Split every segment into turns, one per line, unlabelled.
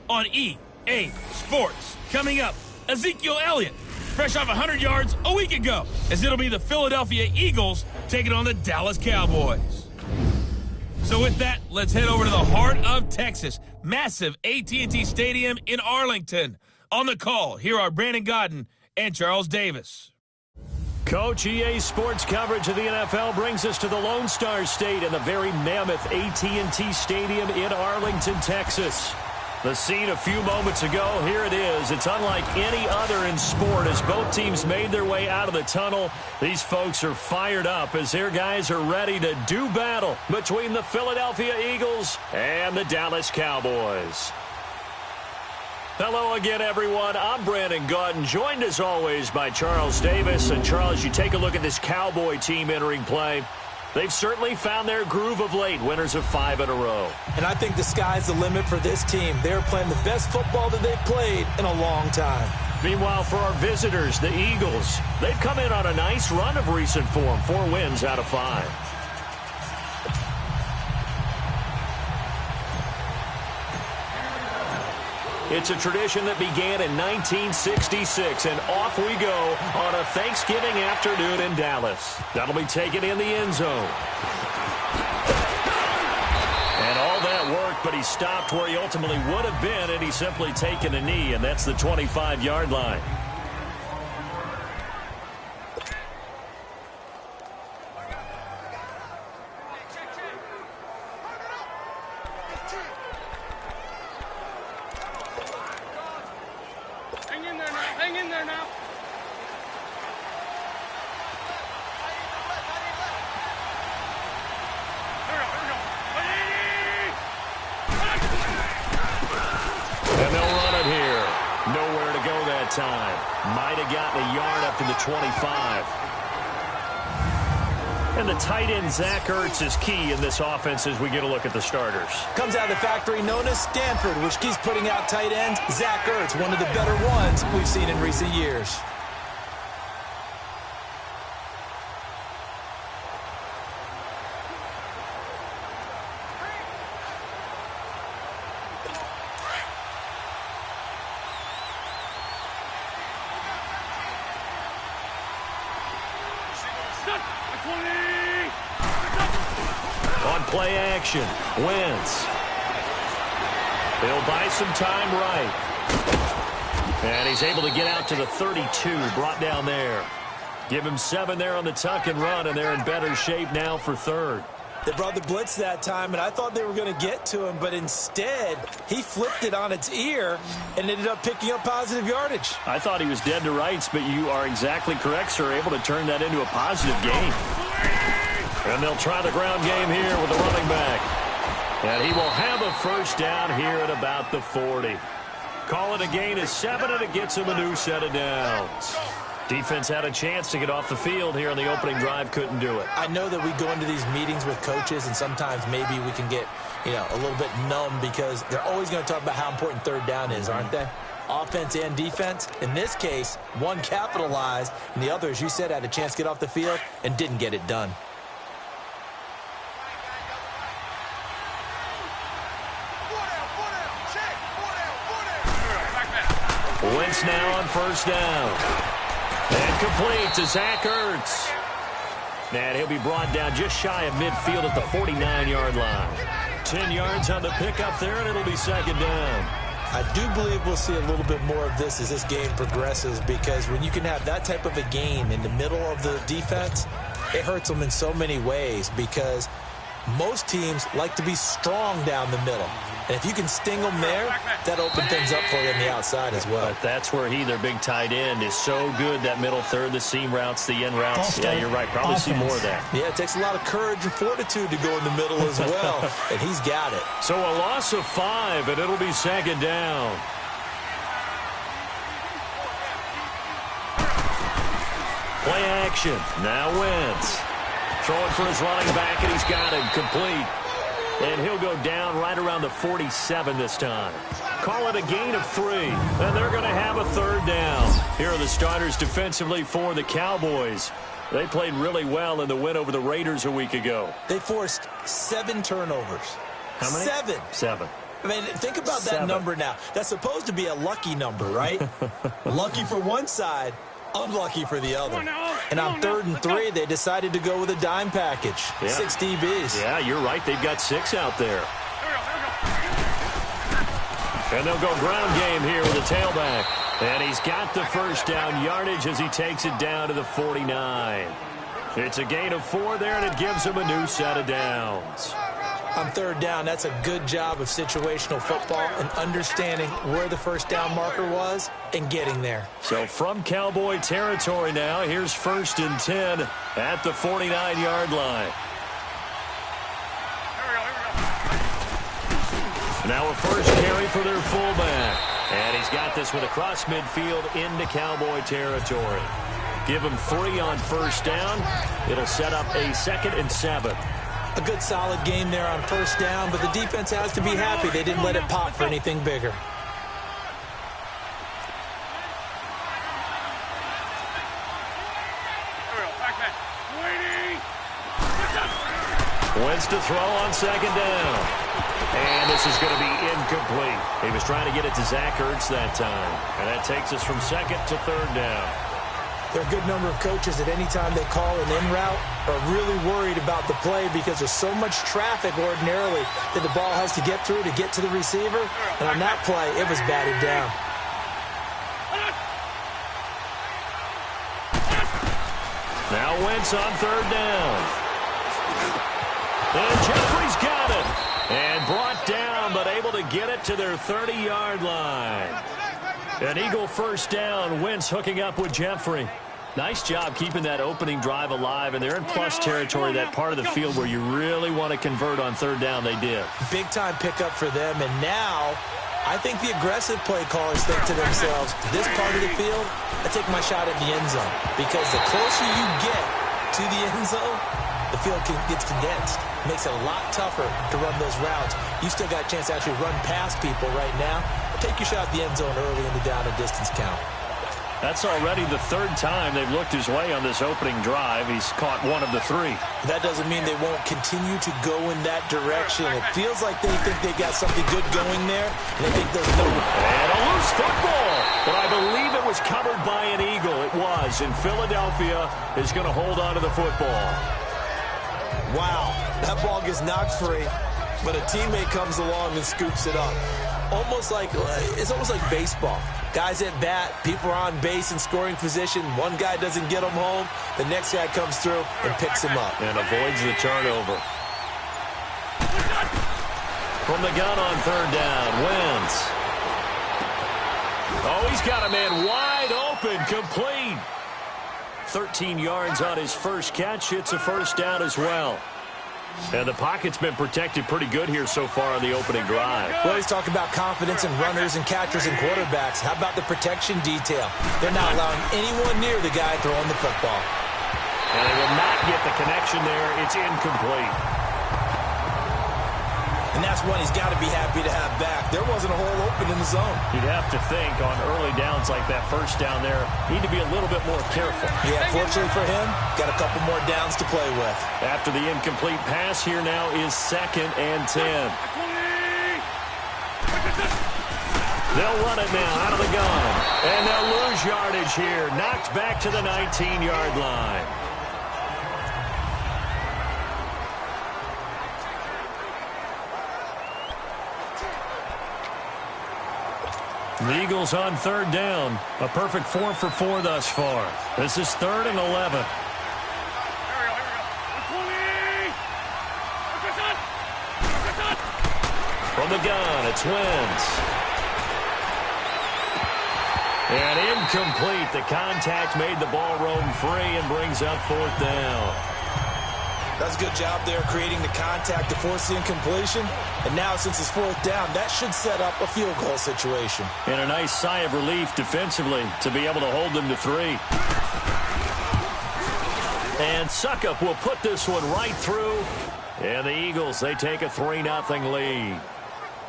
on EA Sports. Coming up, Ezekiel Elliott, fresh off 100 yards a week ago, as it'll be the Philadelphia Eagles taking on the Dallas Cowboys. So with that, let's head over to the heart of Texas, massive AT&T Stadium in Arlington. On the call, here are Brandon Godden and Charles Davis.
Coach, EA Sports coverage of the NFL brings us to the Lone Star State in the very mammoth AT&T Stadium in Arlington, Texas. The scene a few moments ago, here it is. It's unlike any other in sport as both teams made their way out of the tunnel. These folks are fired up as their guys are ready to do battle between the Philadelphia Eagles and the Dallas Cowboys. Hello again, everyone. I'm Brandon Godden, joined as always by Charles Davis. And Charles, you take a look at this Cowboy team entering play. They've certainly found their groove of late, winners of 5 in a row.
And I think the sky's the limit for this team. They're playing the best football that they've played in a long time.
Meanwhile, for our visitors, the Eagles, they've come in on a nice run of recent form, 4 wins out of 5. It's a tradition that began in 1966, and off we go on a Thanksgiving afternoon in Dallas. That'll be taken in the end zone. And all that worked, but he stopped where he ultimately would have been, and he's simply taken a knee, and that's the 25-yard line.
Hang in there now.
And they'll run it here. Nowhere to go that time. Might have gotten a yard up to the 25. And the tight end, Zach Ertz, is key in this offense as we get a look at the starters.
Comes out of the factory known as Stanford, which keeps putting out tight ends. Zach Ertz, one of the better ones we've seen in recent years.
On play action, Wentz. He'll buy some time right. And he's able to get out to the 32, brought down there. Give him 7 there on the tuck and run, and they're in better shape now for third.
They brought the blitz that time, and I thought they were going to get to him, but instead, he flipped it on its ear and ended up picking up positive yardage.
I thought he was dead to rights, but you are exactly correct, sir. Able to turn that into a positive gain. And they'll try the ground game here with the running back. And he will have a first down here at about the 40. Call it a gain of 7, and it gets him a new set of downs. Defense had a chance to get off the field here on the opening drive, couldn't do it.
I know that we go into these meetings with coaches, and sometimes maybe we can get, a little bit numb because they're always going to talk about how important third down is, aren't they? Offense and defense. In this case, one capitalized, and the other, as you said, had a chance to get off the field and didn't get it done.
Wentz now on first down. And complete to Zach Ertz. And he'll be brought down just shy of midfield at the 49-yard line. 10 yards on the pickup there, and it'll be second down.
I do believe we'll see a little bit more of this as this game progresses, because when you can have that type of a game in the middle of the defense, it hurts them in so many ways, because most teams like to be strong down the middle. And if you can sting them there, that opens things up for you on the outside as well.
But that's where their big tight end, is so good, that middle third, the seam routes, the in routes. Yeah, you're right. Probably see more of that.
Yeah, it takes a lot of courage and fortitude to go in the middle as well, and he's got it.
So a loss of 5, and it'll be second down. Play action. Now Wentz. Throwing for his running back, and he's got it complete. And he'll go down right around the 47 this time. Call it a gain of 3, and they're going to have a third down. Here are the starters defensively for the Cowboys. They played really well in the win over the Raiders a week ago.
They forced 7 turnovers.
How many?
7.
7.
I mean, think about that
7.
number now. That's supposed to be a lucky number, right? Lucky for one side, unlucky for the other. And on 3rd and 3, they decided to go with a dime package.
Yeah.
6 DBs.
Yeah, you're right. They've got 6 out there. And they'll go ground game here with a tailback. And he's got the first down yardage as he takes it down to the 49. It's a gain of 4 there, and it gives him a new set of downs.
On 3rd down, that's a good job of situational football and understanding where the first down marker was and getting there.
So from Cowboy territory now, here's 1st and 10 at the 49-yard line. Now a first carry for their fullback. And he's got this one across midfield into Cowboy territory. Give him 3 on first down. It'll set up a 2nd and 7.
A good solid game there on first down, but the defense has to be happy they didn't let it pop for anything bigger.
Wentz to throw on 2nd down. And this is going to be incomplete. He was trying to get it to Zach Ertz that time. And that takes us from 2nd to 3rd down.
There are a good number of coaches that any time they call an in route are really worried about the play because there's so much traffic ordinarily that the ball has to get through to get to the receiver. And on that play, it was batted down.
Now Wentz on 3rd down. And Jeffrey's got it. And brought down, but able to get it to their 30-yard line. An Eagle first down. Wentz hooking up with Jeffrey. Nice job keeping that opening drive alive, and they're in plus territory, that part of the field where you really want to convert on 3rd down. They did. Big-time
pickup for them, and now I think the aggressive play callers think to themselves, this part of the field, I take my shot at the end zone. Because the closer you get to the end zone, the field gets condensed. Makes it a lot tougher to run those routes. You still got a chance to actually run past people right now. Take your shot at the end zone early in the down and distance count.
That's already the 3rd time they've looked his way on this opening drive. He's caught 1 of the 3.
That doesn't mean they won't continue to go in that direction. It feels like they think they got something good going there, and they think there's no...
And a loose football, but I believe it was covered by an Eagle. It was, and Philadelphia is going to hold on to the football.
Wow, that ball gets knocked free, but a teammate comes along and scoops it up. It's almost like baseball. Guys at bat, people are on base in scoring position. One guy doesn't get him home. The next guy comes through and picks him up.
And avoids the turnover. From the gun on 3rd down, Wentz. Oh, he's got a man wide open, complete. 13 yards on his first catch. It's a first down as well. And the pocket's been protected pretty good here so far on the opening drive.
Well, he's talking about confidence in runners and catchers and quarterbacks. How about the protection detail? They're not allowing anyone near the guy throwing the football.
And they will not get the connection there. It's incomplete.
And that's one he's got to be happy to have back. There wasn't a hole open in the zone.
You'd have to think on early downs like that first down there, need to be a little bit more careful.
Yeah, fortunately for him, got a couple more downs to play with.
After the incomplete pass, here now is 2nd and 10. They'll run it now out of the gun. And they'll lose yardage here. Knocked back to the 19-yard line. The Eagles on 3rd down. A perfect 4 for 4 thus far. This is 3rd and 11. From the gun, it's Wentz. And incomplete. The contact made the ball roam free and brings up 4th down.
That's a good job there creating the contact to force the incompletion. And now since it's 4th down, that should set up a field goal situation.
And a nice sigh of relief defensively to be able to hold them to 3. And Suckup will put this one right through. And the Eagles, they take a 3-0 lead.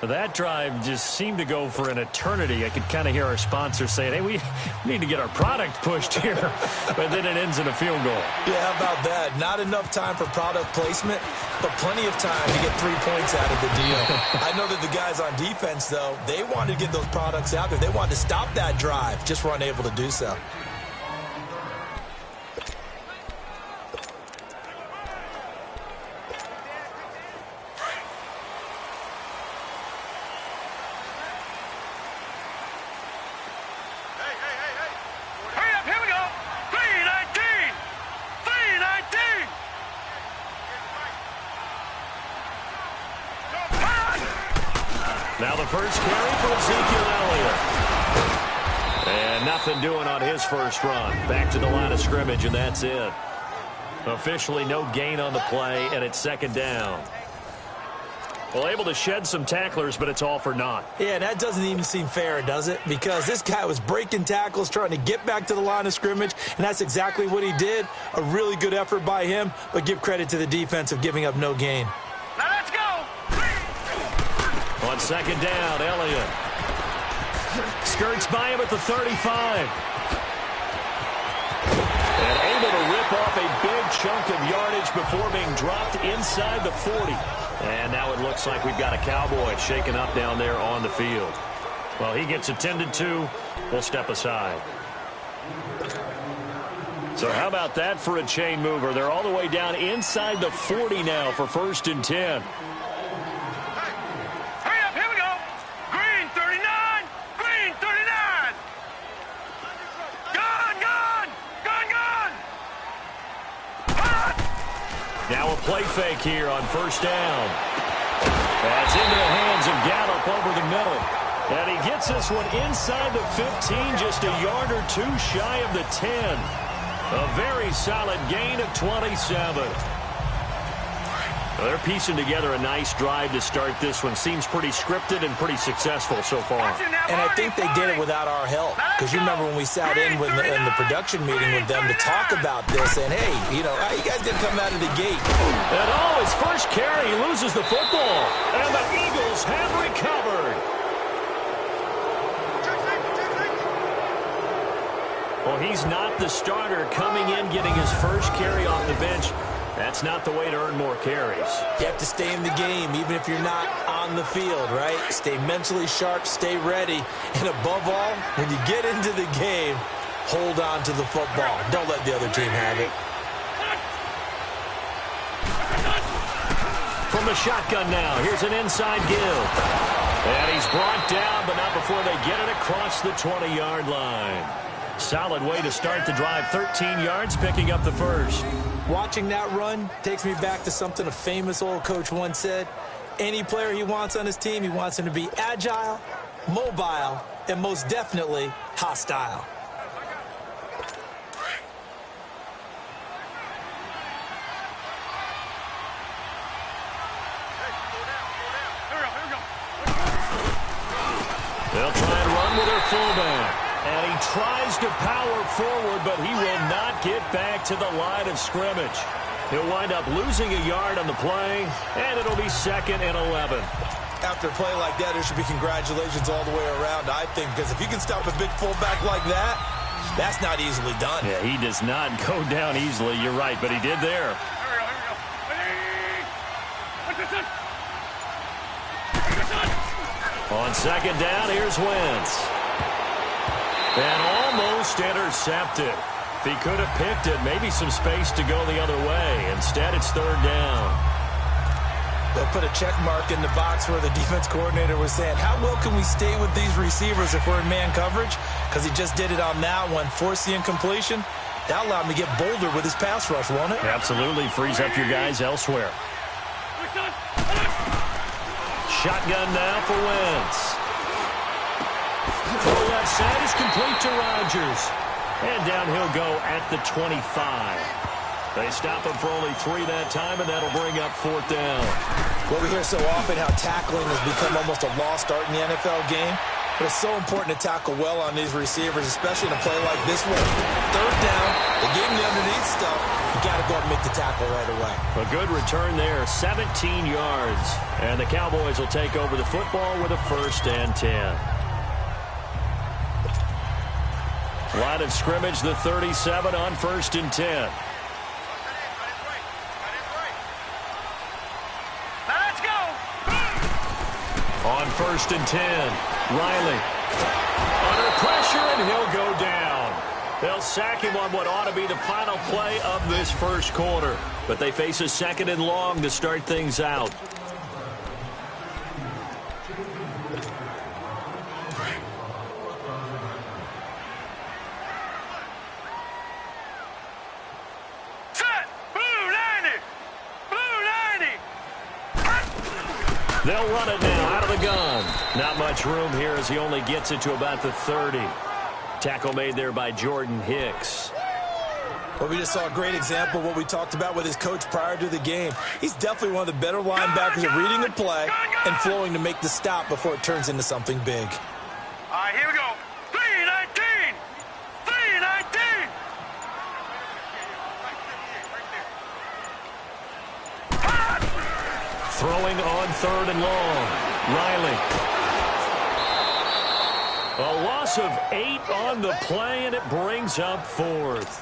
That drive just seemed to go for an eternity. I could kind of hear our sponsors saying, hey, we need to get our product pushed here. But then it ends in a field goal.
Yeah, how about that? Not enough time for product placement, but plenty of time to get 3 points out of the deal. I know that the guys on defense, though, they wanted to get those products out there. They wanted to stop that drive, just were unable to do so.
Now the first carry for Ezekiel Elliott. And nothing doing on his first run. Back to the line of scrimmage, and that's it. Officially no gain on the play, and it's second down. Well, able to shed some tacklers, but it's all for naught.
Yeah, that doesn't even seem fair, does it? Because this guy was breaking tackles, trying to get back to the line of scrimmage, and that's exactly what he did. A really good effort by him, but give credit to the defense of giving up no gain.
Now let's go.
On second down, Elliott skirts by him at the 35. And able to rip off a big chunk of yardage before being dropped inside the 40. And now it looks like we've got a Cowboy shaken up down there on the field. Well, he gets attended to. We'll step aside. So how about that for a chain mover? They're all the way down inside the 40 now for 1st and 10.
Hurry up, here we go. Green 39, green 39. Gone.
Now a play fake here on 1st down. That's into the hands of Gallup over the middle. And he gets this one inside the 15, just a yard or two shy of the 10. A very solid gain of 27. Well, they're piecing together a nice drive to start this one. Seems pretty scripted and pretty successful so far.
And I think they did it without our help. Because you remember when we sat in the production meeting with them to talk about this, and hey, you know, how you guys didn't come out of the gate.
And his first carry, he loses the football. And the Eagles have recovered. Well, he's not the starter coming in, getting his first carry off the bench. That's not the way to earn more carries.
You have to stay in the game, even if you're not on the field, right? Stay mentally sharp, stay ready. And above all, when you get into the game, hold on to the football. Don't let the other team have it.
From the shotgun now, here's an inside give. And he's brought down, but not before they get it across the 20-yard line. Solid way to start the drive. 13 yards, picking up the first.
Watching that run takes me back to something a famous old coach once said. Any player he wants on his team, he wants him to be agile, mobile, and most definitely hostile.
They'll try and run with their fullback. And he tries to power forward, but he will not get back to the line of scrimmage. He'll wind up losing a yard on the play, and it'll be 2nd and 11.
After a play like that, there should be congratulations all the way around, I think, because if you can stop a big fullback like that, that's not easily done.
Yeah, he does not go down easily. You're right, but he did there. On second down, here's Wentz. And almost intercepted. If he could have picked it, maybe some space to go the other way. Instead, it's 3rd down.
They'll put a check mark in the box where the defense coordinator was saying, how well can we stay with these receivers if we're in man coverage? Because he just did it on that one, forced the incompletion. That allowed him to get bolder with his pass rush, won't it?
Absolutely. Frees up your guys elsewhere. Shotgun now for Wentz. To the left side is complete to Rodgers. And down he'll go at the 25. They stop him for only 3 that time, and that'll bring up 4th down.
Well, we hear so often how tackling has become almost a lost art in the NFL game. But it's so important to tackle well on these receivers, especially in a play like this one. 3rd down, they gave him the underneath stuff. you got to go and make the tackle right away.
A good return there, 17 yards. And the Cowboys will take over the football with a 1st and 10. Line of scrimmage, the 37 on 1st and 10. On 1st and 10, Riley under pressure, and he'll go down. They'll sack him on what ought to be the final play of this first quarter. But they face a 2nd and long to start things out. They'll run it now out of the gun. Not much room here as he only gets it to about the 30. Tackle made there by Jordan Hicks.
Well, we just saw a great example of what we talked about with his coach prior to the game. He's definitely one of the better linebackers at reading a play and flowing to make the stop before it turns into something big.
All right, here we go. 3-19. 3-19.
Throwing on 3rd and long. Riley. A loss of 8 on the play, and it brings up 4th.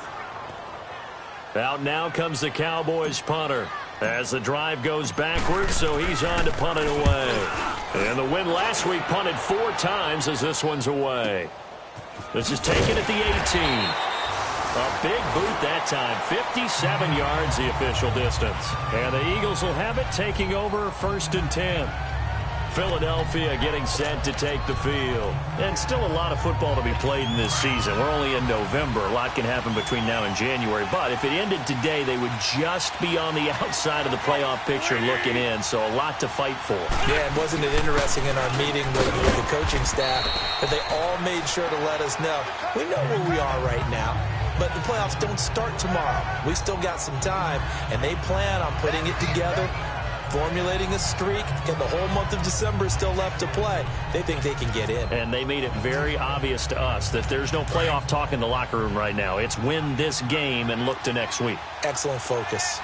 Out now comes the Cowboys punter as the drive goes backwards, so he's on to punt it away. And the win last week punted 4 times as this one's away. This is taken at the 18. A big boot that time, 57 yards the official distance. And the Eagles will have it taking over 1st and 10. Philadelphia getting set to take the field. And still a lot of football to be played in this season. We're only in November. A lot can happen between now and January. But if it ended today, they would just be on the outside of the playoff picture looking in. So a lot to fight for.
Yeah, and wasn't it interesting in our meeting with the coaching staff that they all made sure to let us know, we know where we are right now. But the playoffs don't start tomorrow. We still got some time, and they plan on putting it together, formulating a streak, and the whole month of December is still left to play. They think they can get in.
And they made it very obvious to us that there's no playoff talk in the locker room right now. It's win this game and look to next week.
Excellent focus.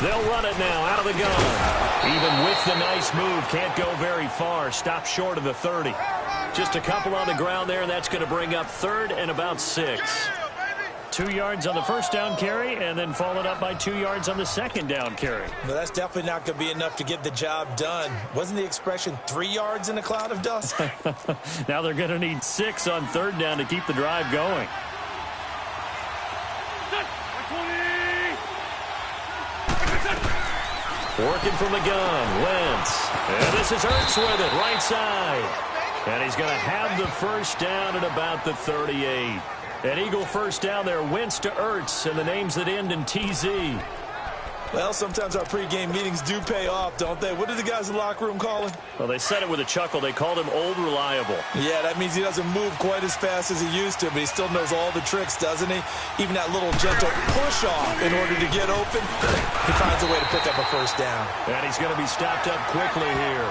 They'll run it now out of the gun. Even with the nice move, can't go very far. Stop short of the 30. Just a couple on the ground there, and that's going to bring up 3rd and about 6. 2 yards on the first down carry, and then followed up by 2 yards on the second down carry.
No, that's definitely not going to be enough to get the job done. Wasn't the expression 3 yards in a cloud of dust?
Now they're going to need 6 on 3rd down to keep the drive going. Working from the gun, Wentz. And this is Ertz with it, right side. And he's going to have the first down at about the 38. An Eagle first down there, Wentz to Ertz, and the names that end in TZ.
Well, sometimes our pregame meetings do pay off, don't they? What did the guys in the locker room call him?
Well, they said it with a chuckle. They called him Old Reliable.
Yeah, that means he doesn't move quite as fast as he used to, but he still knows all the tricks, doesn't he? Even that little gentle push-off in order to get open, he finds a way to pick up a first down.
And he's going to be stopped up quickly here.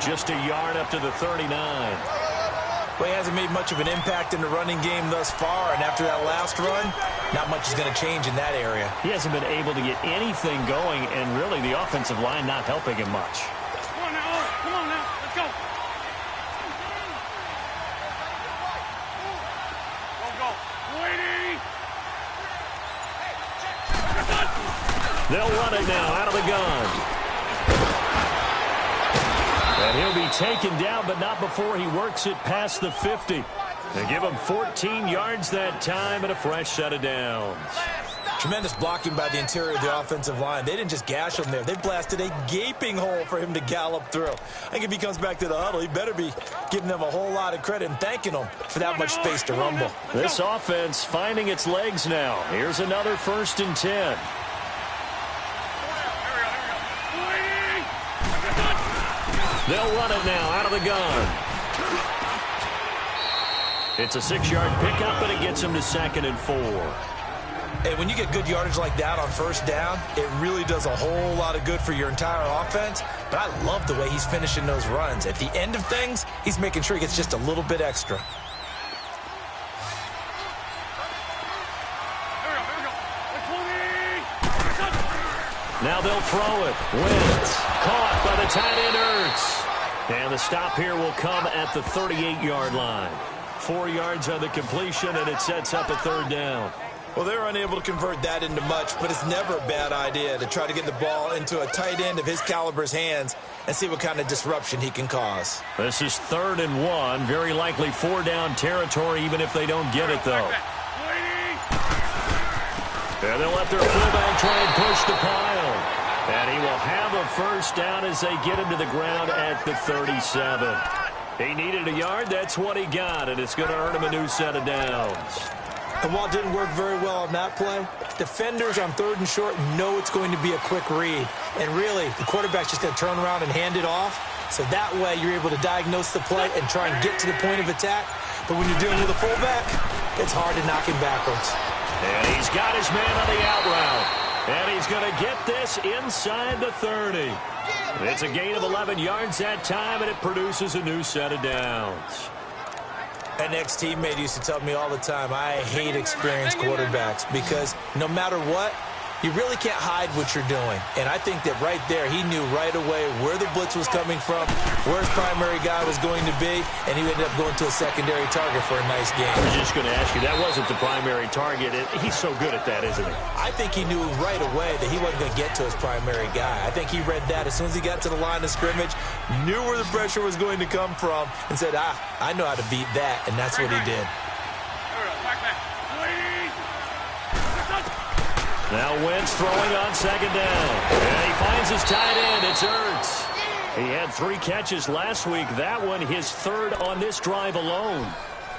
Just a yard up to the 39.
Well, he hasn't made much of an impact in the running game thus far, and after that last run, not much is going to change in that area.
He hasn't been able to get anything going, and really the offensive line not helping him much.
Come on now. Come on now. Let's go. Go. Waiting.
They'll run it now out of the gun. And he'll be taken down, but not before he works it past the 50. They give him 14 yards that time and a fresh set of downs.
Tremendous blocking by the interior of the offensive line. They didn't just gash him there. They blasted a gaping hole for him to gallop through. I think if he comes back to the huddle, he better be giving them a whole lot of credit and thanking them for that much space to rumble.
This offense finding its legs now. Here's another 1st and 10. They'll run it now out of the gun. It's a 6-yard pickup, and it gets him to 2nd and 4.
Hey, when you get good yardage like that on first down, it really does a whole lot of good for your entire offense. But I love the way he's finishing those runs. At the end of things, he's making sure he gets just a little bit extra.
Now they'll throw it. Wentz caught by the tight end Ertz. And the stop here will come at the 38-yard line. 4 yards on the completion, and it sets up a third down.
Well, they're unable to convert that into much, but it's never a bad idea to try to get the ball into a tight end of his caliber's hands and see what kind of disruption he can cause.
This is 3rd and 1. Very likely 4-down territory, even if they don't get it, though. And they'll let their fullback try and push the pile. And he will have a first down as they get him to the ground at the 37. He needed a yard. That's what he got, and it's going to earn him a new set of downs.
And while it didn't work very well on that play, defenders on 3rd and short know it's going to be a quick read. And really, the quarterback's just going to turn around and hand it off. So that way, you're able to diagnose the play and try and get to the point of attack. But when you're dealing with a fullback, it's hard to knock him backwards.
And he's got his man on the out route. And he's going to get this inside the 30. It's a gain of 11 yards that time, and it produces a new set of downs.
An ex-teammate used to tell me all the time, I hate experienced quarterbacks because no matter what, you really can't hide what you're doing. And I think that right there, he knew right away where the blitz was coming from, where his primary guy was going to be, and he ended up going to a secondary target for a nice game.
I was just going to ask you, that wasn't the primary target. He's so good at that, isn't he?
I think he knew right away that he wasn't going to get to his primary guy. I think he read that as soon as he got to the line of scrimmage, knew where the pressure was going to come from, and said, I know how to beat that, and that's what he did.
Now Wentz throwing on 2nd down. And he finds his tight end. It's Ertz. He had 3 catches last week. That one his 3rd on this drive alone.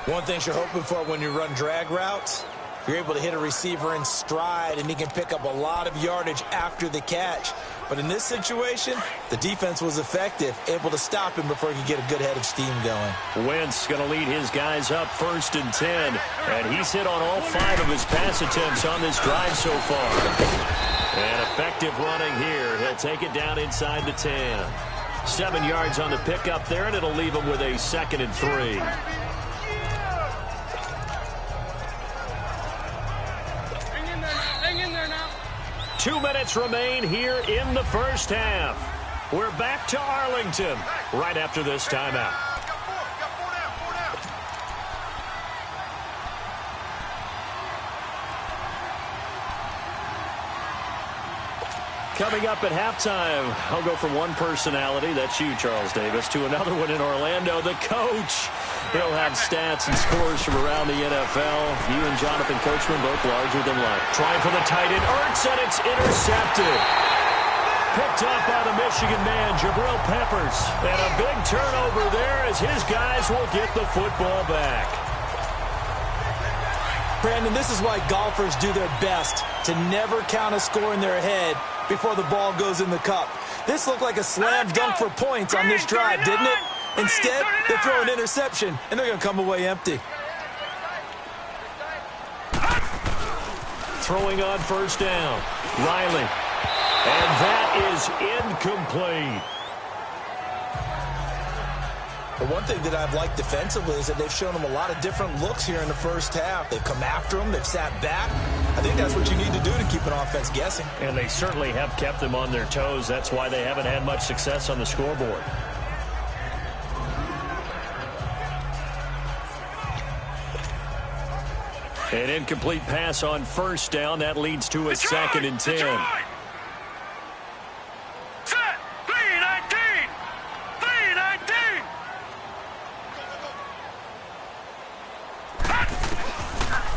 One thing you're hoping for when you run drag routes, you're able to hit a receiver in stride, and he can pick up a lot of yardage after the catch. But in this situation, the defense was effective, able to stop him before he could get a good head of steam going.
Wentz going to lead his guys up 1st and 10. And he's hit on all 5 of his pass attempts on this drive so far. And effective running here. He'll take it down inside the 10. 7 yards on the pickup there, and it'll leave him with a 2nd and 3.
Hang in there now.
2 minutes remain here in the first half. We're back to Arlington right after this timeout. Coming up at halftime, I'll go from one personality, that's you, Charles Davis, to another one in Orlando, the coach. He'll have stats and scores from around the NFL. You and Jonathan Coachman both larger than life. Trying for the tight end, Ertz, and it's intercepted. Picked up by the Michigan man, Jabril Peppers. And a big turnover there as his guys will get the football back.
Brandon, this is why golfers do their best to never count a score in their head before the ball goes in the cup. This looked like a slam dunk for points on this drive, didn't it? Instead, they throw an interception, and they're going to come away empty.
Throwing on 1st down, Riley. And that is incomplete.
But one thing that I've liked defensively is that they've shown them a lot of different looks here in the first half. They've come after them. They've sat back. I think that's what you need to do to keep an offense guessing.
And they certainly have kept them on their toes. That's why they haven't had much success on the scoreboard. An incomplete pass on 1st down. That leads to a 2nd and 10.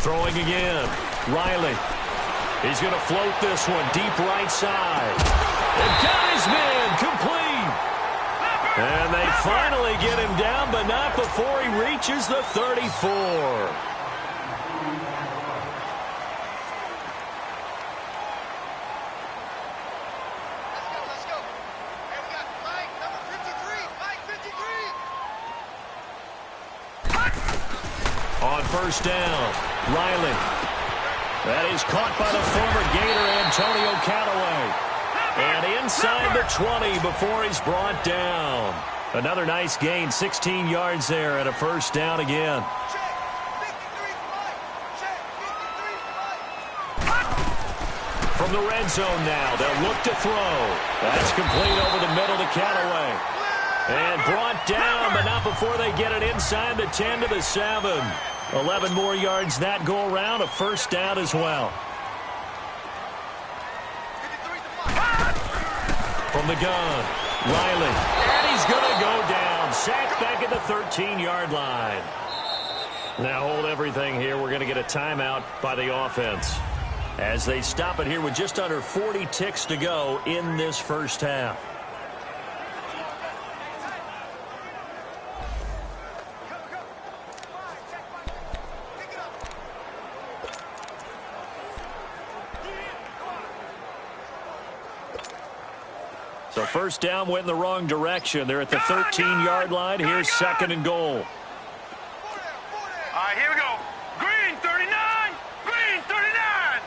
Throwing again. Riley. He's going to float this one deep right side. And got his man complete. And they finally get him down, but not before he reaches the 34. On 1st down, Riley. That is caught by the former Gator, Antonio Callaway. And inside the 20 before he's brought down. Another nice gain, 16 yards there and a 1st down again. from the red zone now. They'll look to throw. That's complete over the middle to Callaway. And brought down, but not before they get it inside the 10 to the 7. 11 more yards that go around, a first down as well. From the gun, Riley. And he's going to go down. Sacked back at the 13-yard line. Now hold everything here. We're going to get a timeout by the offense as they stop it here with just under 40 ticks to go in this first half. So first down went in the wrong direction. They're at the 13-yard line. Here's second and goal.
All right, here we go. Green 39. Green 39.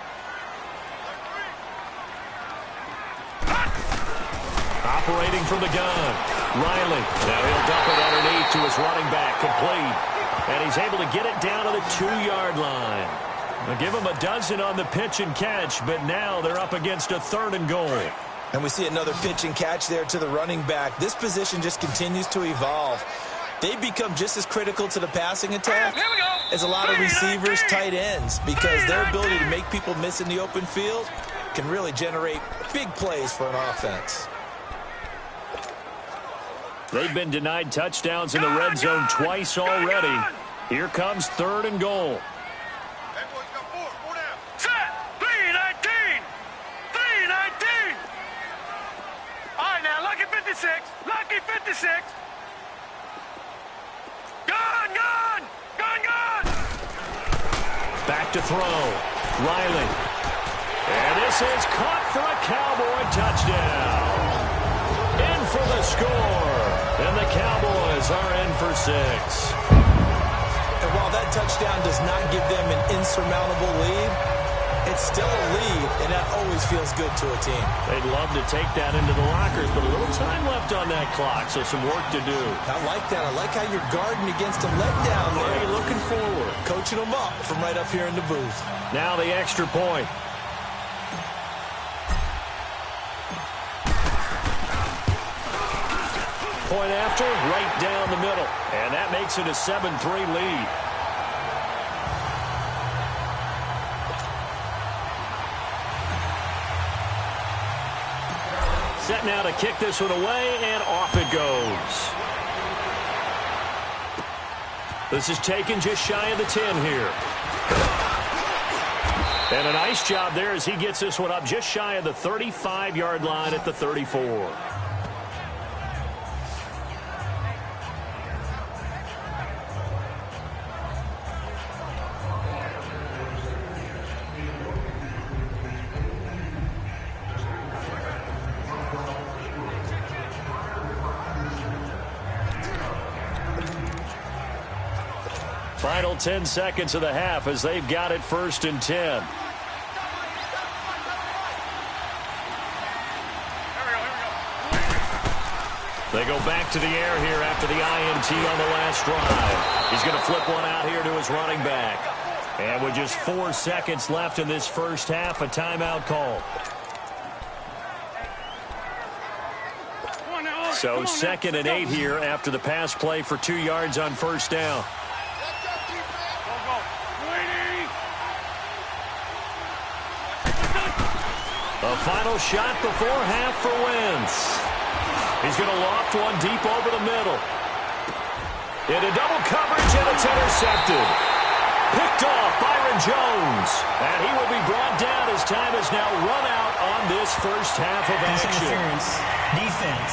Operating from the gun. Riley. Now he'll dump it underneath to his running back. Complete. And he's able to get it down to the 2-yard line. They'll give him a dozen on the pitch and catch, but now they're up against a third and goal.
And we see another pitch and catch there to the running back. This position just continues to evolve. They become just as critical to the passing attack as a lot of receivers, tight ends, because their ability to make people miss in the open field can really generate big plays for an offense.
They've been denied touchdowns in the red zone twice already. Here comes third and goal.
Set. 319. 319. All right, now, lucky 56. Lucky 56. Gun, gun. Gun, gun.
Back to throw. Riley. And this is caught for a Cowboy touchdown. In for the score. And the Cowboys are in for 6.
And while that touchdown does not give them an insurmountable lead, it's still a lead, and that always feels good to a team.
They'd love to take that into the lockers, but a little time left on that clock, so some work to do.
I like that. I like how you're guarding against a letdown there.
Already looking forward.
Coaching them up from right up here in the booth.
Now the extra point. Point after, right down the middle. And that makes it a 7-3 lead. Set now to kick this one away, and off it goes. This is taken just shy of the 10 here. And a nice job there as he gets this one up just shy of the 35-yard line at the 34. Final 10 seconds of the half as they've got it 1st and 10. They go back to the air here after the INT on the last drive. He's going to flip one out here to his running back. And with just 4 seconds left in this first half, a timeout call. So 2nd and 8 here after the pass play for 2 yards on first down. A final shot before half for Wentz. He's going to loft one deep over the middle. Into double coverage, and it's intercepted. Picked off Byron Jones. And he will be brought down as time is now run out on this first half of action.
Defense.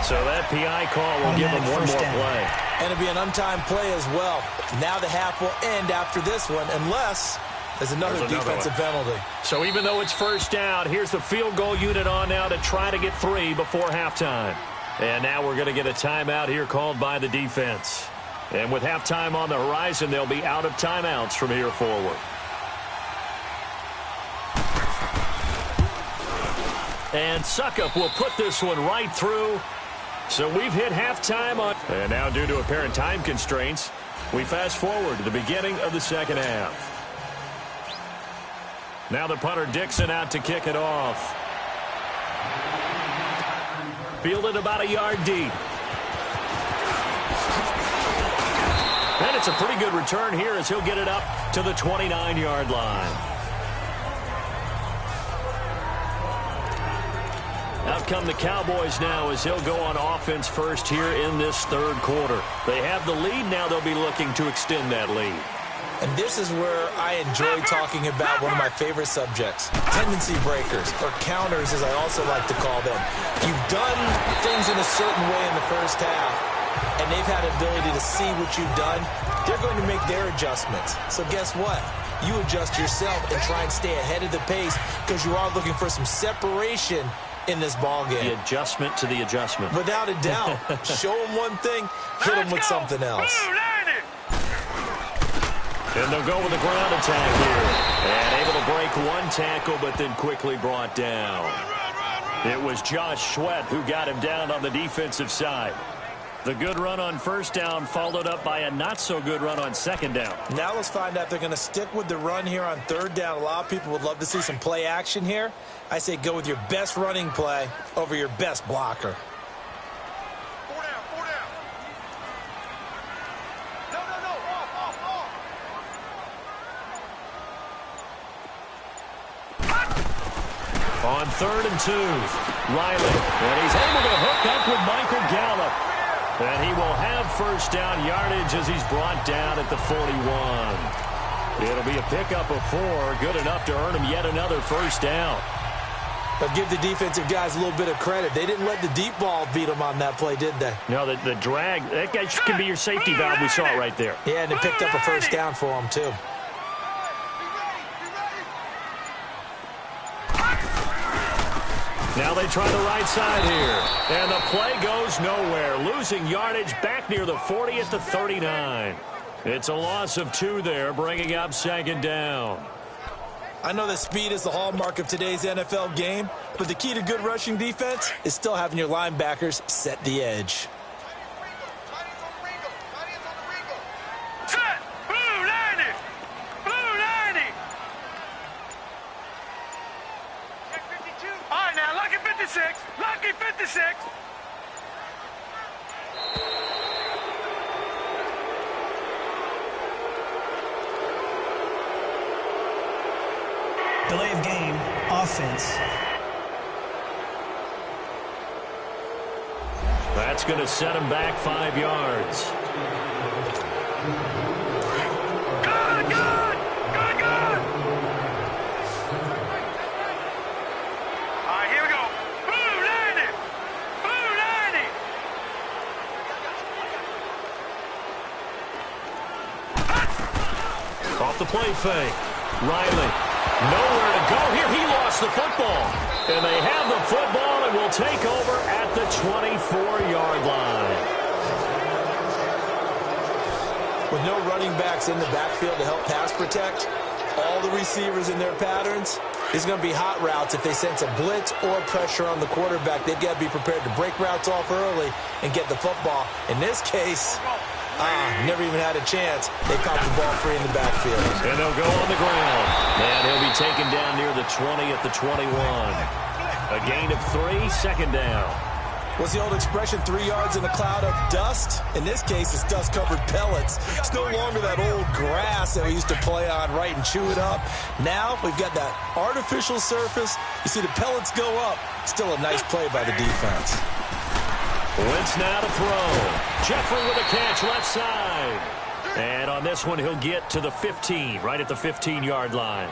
So that PI call will give him one more play.
And it'll be an untimed play as well. Now the half will end after this one, unless there's another defensive penalty.
So even though it's first down, here's the field goal unit on now to try to get 3 before halftime. And now we're going to get a timeout here called by the defense. And with halftime on the horizon, they'll be out of timeouts from here forward. And Suckup will put this one right through. So we've hit halftime on. And now due to apparent time constraints, We fast forward to the beginning of the second half. Now the punter Dixon out to kick it off. Fielded about a yard deep. And it's a pretty good return here as he'll get it up to the 29-yard line. Out come the Cowboys now as he'll go on offense first here in this third quarter. They have the lead. Now they'll be looking to extend that lead.
And this is where I enjoy talking about one of my favorite subjects, tendency breakers, or counters as I also like to call them. You've done things in a certain way in the first half, and they've had the ability to see what you've done. They're going to make their adjustments. So guess what? You adjust yourself and try and stay ahead of the pace because you are looking for some separation in this ball game.
The adjustment to the adjustment.
Without a doubt. Show them one thing, hit them with something else.
And they'll go with a ground attack here. And able to break one tackle, but then quickly brought down. It was Josh Sweat who got him down on the defensive side. The good run on first down followed up by a not-so-good run on second down. Now let's find out if they're going to stick with the run here on third down. A lot of people would love to see some play action here. I say go with your best running play over your best blocker.
Four down. No, off.
On 3rd and 2, Riley. And he's able to hook up with Michael Gallup. And he will have first down yardage as he's brought down at the 41. It'll be a pickup of 4, good enough to earn him yet another first down.
But give the defensive guys a little bit of credit. They didn't let the deep ball beat them on that play, did they?
No, the drag, that guy can be your safety valve. We saw it right there.
Yeah, and they picked up a first down for him, too.
Now they try the right side here. And the play goes nowhere. Losing yardage back near the 40 at the 39. It's a loss of 2 there, bringing up second down.
I know that speed is the hallmark of today's NFL game, but the key to good rushing defense is still having your linebackers set the edge.
Set! Blue 90! Blue 90! Check 52. All right, now, lucky 56. Lucky 56.
Delay of game, offense.
That's going to set him back 5 yards.
Good! All right, here we go. Blue 90! Blue 90!
Off the play fake. Riley. Nowhere to go here. He lost the football. And they have the football and will take over at the 24-yard line.
With no running backs in the backfield to help pass protect, all the receivers in their patterns, it's going to be hot routes if they sense a blitz or pressure on the quarterback. They've got to be prepared to break routes off early and get the football. In this case, never even had a chance. They caught the ball free in the backfield.
And they'll go on the ground. And he'll be taken down near the 20 at the 21. A gain of 3, second down.
What's the old expression, 3 yards in a cloud of dust? In this case, it's dust-covered pellets. It's no longer that old grass that we used to play on, right, and chew it up. Now we've got that artificial surface. You see the pellets go up. Still a nice play by the defense.
Wentz now to throw. Jeffrey with a catch left side. And on this one, he'll get to the 15, right at the 15-yard line.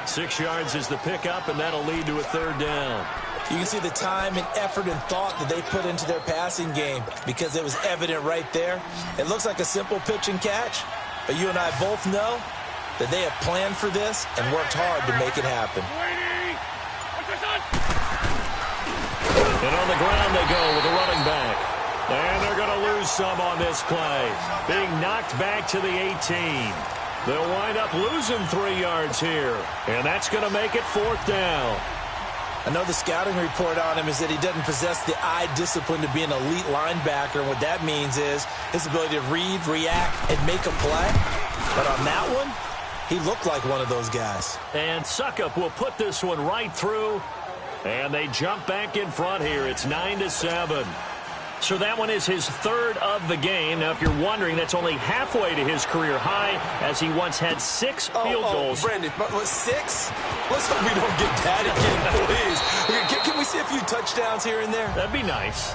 6 yards is the pickup, and that'll lead to a third down.
You can see the time and effort and thought that they put into their passing game because it was evident right there. It looks like a simple pitch and catch, but you and I both know that they have planned for this and worked hard to make it happen.
And on the ground they go with the running back. And they're going to lose some on this play. Being knocked back to the 18. They'll wind up losing 3 yards here. And that's going to make it 4th down.
I know the scouting report on him is that he doesn't possess the eye discipline to be an elite linebacker. And what that means is his ability to read, react, and make a play. But on that one, he looked like one of those guys.
And Suckup will put this one right through. And they jump back in front here. It's 9-7. So that one is his third of the game. Now, if you're wondering, that's only halfway to his career high, as he once had 6 field goals.
Brandon, but 6? Let's hope we don't get that again, please. Can we see a few touchdowns here and there?
That'd be nice.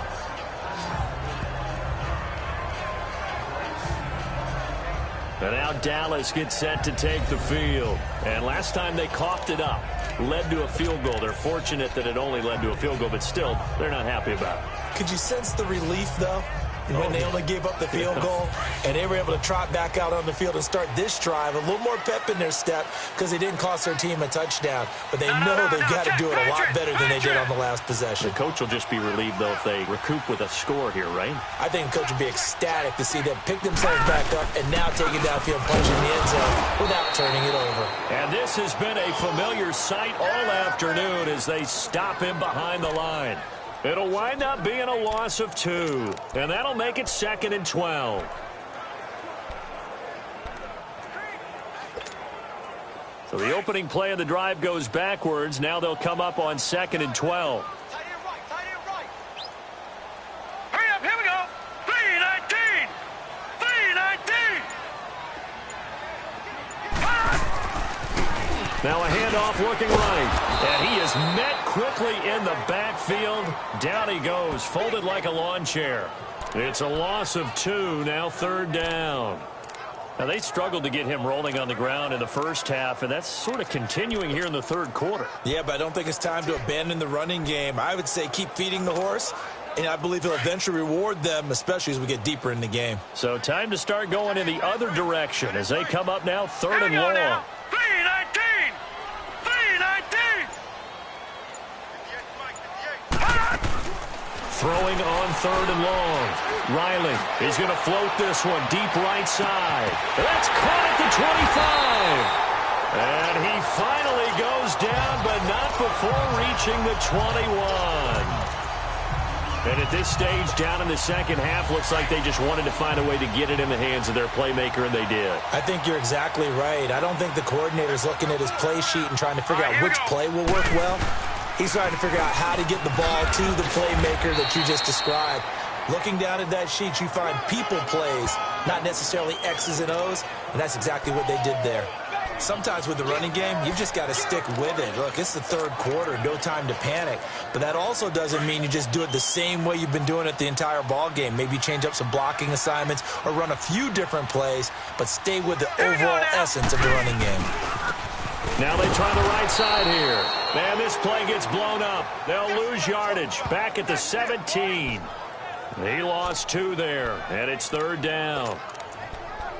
And now Dallas gets set to take the field. And last time they coughed it up, led to a field goal. They're fortunate that it only led to a field goal, but still, they're not happy about it.
Could you sense the relief, though, when they only gave up the field goal and they were able to trot back out on the field and start this drive? A little more pep in their step because they didn't cost their team a touchdown. But they know they've got to do it a lot better than they did on the last possession.
The coach will just be relieved, though, if they recoup with a score here, right?
I think the coach would be ecstatic to see them pick themselves back up and now take it downfield, punching the end zone without turning it over. And
this has been a familiar sight all afternoon as they stop him behind the line. It'll wind up being a loss of 2, and that'll make it 2nd and 12. So the opening play of the drive goes backwards. Now they'll come up on 2nd and 12.
Hurry up, here we go. 3-19. 3-19.
Now a handoff looking right. And he is met quickly in the backfield. Down he goes, folded like a lawn chair. It's a loss of 2, now 3rd down. Now they struggled to get him rolling on the ground in the first half, and that's sort of continuing here in the 3rd quarter.
Yeah, but I don't think it's time to abandon the running game. I would say keep feeding the horse, and I believe he'll eventually reward them, especially as we get deeper in the game.
So time to start going in the other direction as they come up now 3rd and long.
3-19. 3-19.
Throwing on 3rd and long. Riley is going to float this one deep right side. That's caught at the 25. And he finally goes down, but not before reaching the 21. And at this stage, down in the second half, looks like they just wanted to find a way to get it in the hands of their playmaker, and they did.
I think you're exactly right. I don't think the coordinator's looking at his play sheet and trying to figure out which play will work well. He's trying to figure out how to get the ball to the playmaker that you just described. Looking down at that sheet, you find people plays, not necessarily X's and O's, and that's exactly what they did there. Sometimes with the running game, you've just got to stick with it. Look, it's the 3rd quarter, no time to panic. But that also doesn't mean you just do it the same way you've been doing it the entire ball game. Maybe change up some blocking assignments or run a few different plays, but stay with the overall essence of the running game.
Now they try the right side here. Man, this play gets blown up. They'll lose yardage. Back at the 17. He lost 2 there, and it's 3rd down.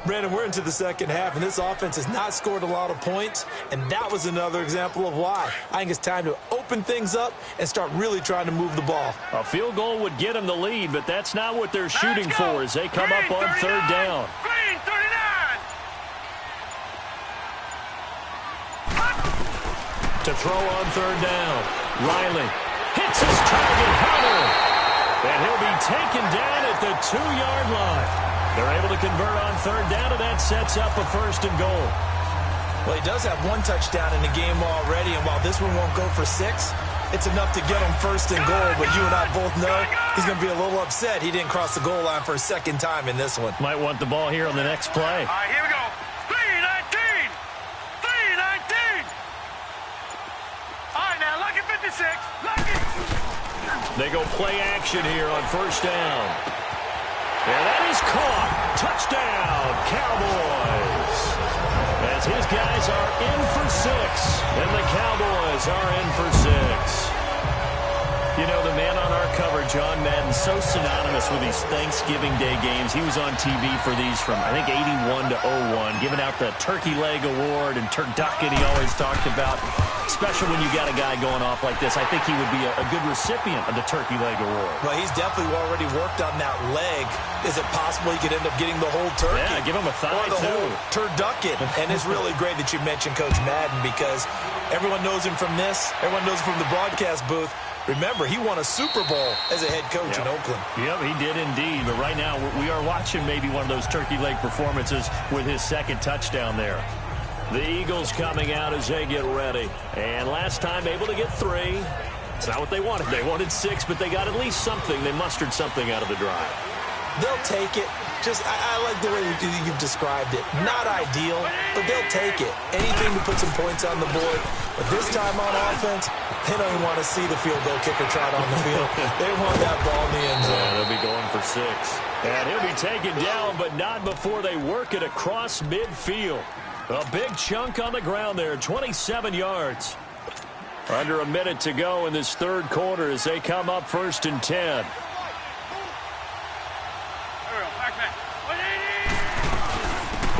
Brandon, we're into the second half, and this offense has not scored a lot of points, and that was another example of why. I think it's time to open things up and start really trying to move the ball.
A field goal would get them the lead, but that's not what they're shooting for as they come up on 3rd down.
Green 39.
To throw on 3rd down. Riley hits his target, Hunter. And he'll be taken down at the 2-yard line. They're able to convert on 3rd down, and that sets up a 1st and goal.
Well, he does have 1 touchdown in the game already, and while this one won't go for 6, it's enough to get him 1st and goal. But you and I both know he's going to be a little upset he didn't cross the goal line for a 2nd time in this one.
Might want the ball here on the next play.
All right, here we go. 3-19. 3-19. All right, now, lucky 56. Lucky.
They go play action here on 1st down. And that is caught. Touchdown, Cowboys. As his guys are in for 6, and the Cowboys are in for 6. You know, the man on our coverage on Madden, so synonymous with these Thanksgiving Day games. He was on TV for these from, I think, 81 to 01, giving out the Turkey Leg Award and turducken he always talked about. Special when you got a guy going off like this. I think he would be a good recipient of the Turkey Leg Award.
Well, he's definitely already worked on that leg. Is it possible he could end up getting the whole turkey?
Yeah, give him a thigh,
or the
too.
whole turducken. And it's really great that you mentioned Coach Madden because everyone knows him from this. Everyone knows him from the broadcast booth. Remember, he won a Super Bowl as a head coach in Oakland.
Yep, he did indeed. But right now, we are watching maybe one of those turkey leg performances with his second touchdown there. The Eagles coming out as they get ready. And last time able to get 3. It's not what they wanted. They wanted 6, but they got at least something. They mustered something out of the drive.
They'll take it. I like the way you've described it. Not ideal, but they'll take it. Anything to put some points on the board. But this time on offense, they don't even want to see the field goal kicker trot on the field. They want that ball in the end zone.
Yeah, they'll be going for 6. And he'll be taken down, but not before they work it across midfield. A big chunk on the ground there, 27 yards. Under a minute to go in this third quarter as they come up 1st and 10.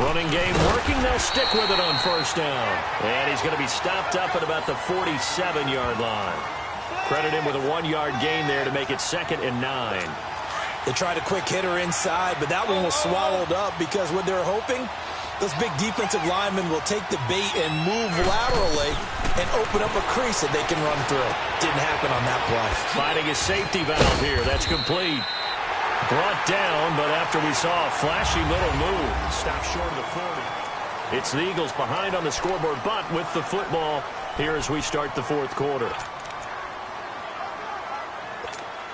Running game working. They'll stick with it on 1st down. And he's going to be stopped up at about the 47-yard line. Credit him with a 1-yard gain there to make it 2nd and 9.
They tried a quick hitter inside, but that one was swallowed up because what they're hoping, those big defensive linemen will take the bait and move laterally and open up a crease that they can run through. Didn't happen on that play.
Finding a safety valve here. That's complete. Brought down, but after we saw a flashy little move, stopped short of the 40. It's the Eagles behind on the scoreboard, but with the football here as we start the 4th quarter.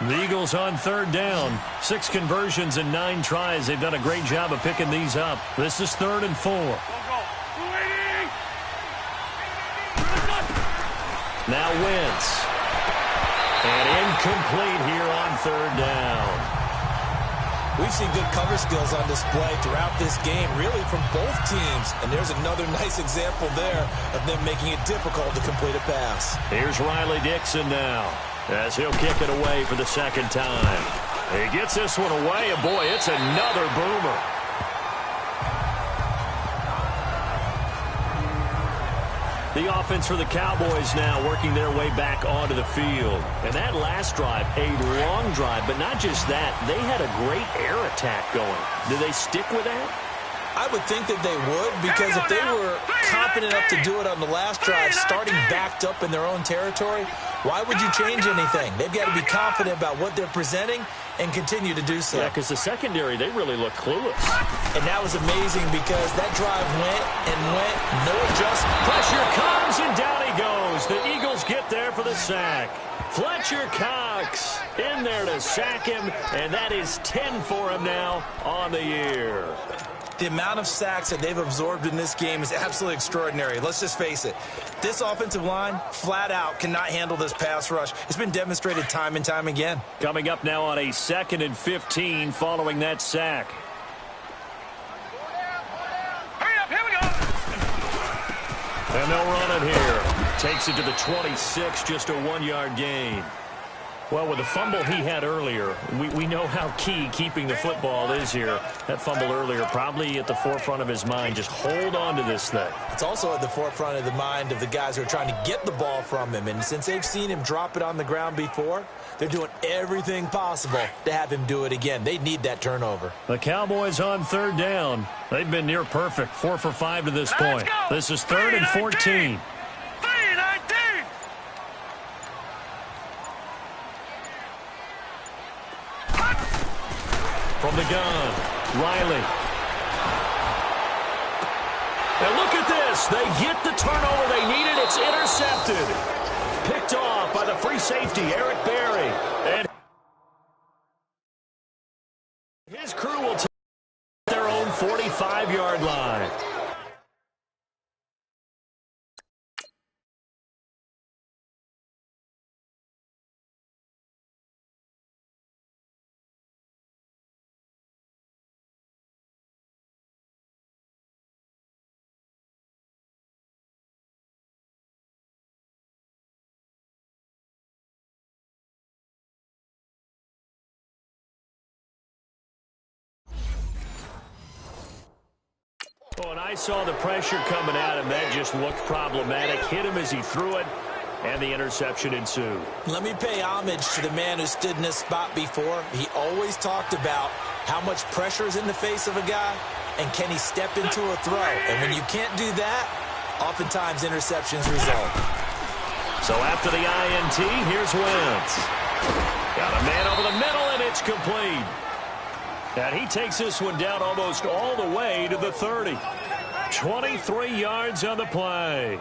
The Eagles on 3rd down. 6 conversions and 9 tries. They've done a great job of picking these up. This is 3rd and 4. Now Wentz. And incomplete here on 3rd down.
We've seen good cover skills on display throughout this game, really from both teams. And there's another nice example there of them making it difficult to complete a pass.
Here's Riley Dixon now as he'll kick it away for the 2nd time. He gets this one away, and boy, it's another boomer. The offense for the Cowboys now working their way back onto the field. And that last drive, a long drive, but not just that. They had a great air attack going. Do they stick with that?
I would think that they would, because if they were confident enough to do it on the last drive, starting backed up in their own territory, why would you change anything? They've got to be confident about what they're presenting and continue to do so.
Yeah, because the secondary, they really look clueless.
And that was amazing because that drive went and went, no adjustment.
Pressure comes, and down he goes. The Eagles get there for the sack. Fletcher Cox in there to sack him, and that is 10 for him now on the year.
The amount of sacks that they've absorbed in this game is absolutely extraordinary. Let's just face it. This offensive line, flat out, cannot handle this pass rush. It's been demonstrated time and time again.
Coming up now on a 2nd and 15 following that sack.
Hurry up, here we go.
And they'll run it here. Takes it to the 26, just a 1-yard gain. Well, with the fumble he had earlier, we know how key keeping the football is here. That fumble earlier probably at the forefront of his mind. Just hold on to this thing.
It's also at the forefront of the mind of the guys who are trying to get the ball from him. And since they've seen him drop it on the ground before, they're doing everything possible to have him do it again. They need that turnover.
The Cowboys on 3rd down. They've been near perfect, 4 for 5 to this point. This is 3rd and 14. From the gun, Riley. And look at this. They get the turnover they needed. It's intercepted. Picked off by the free safety, Eric Berry. And his crew will take their own 45-yard line. and I saw the pressure coming at him. That just looked problematic. Hit him as he threw it, and the interception ensued.
Let me pay homage to the man who stood in this spot before. He always talked about how much pressure is in the face of a guy, and can he step into a throw. And when you can't do that, oftentimes interceptions result.
So after the INT, here's Wentz. Got a man over the middle, and it's complete. And he takes this one down almost all the way to the 30. 23 yards on the play.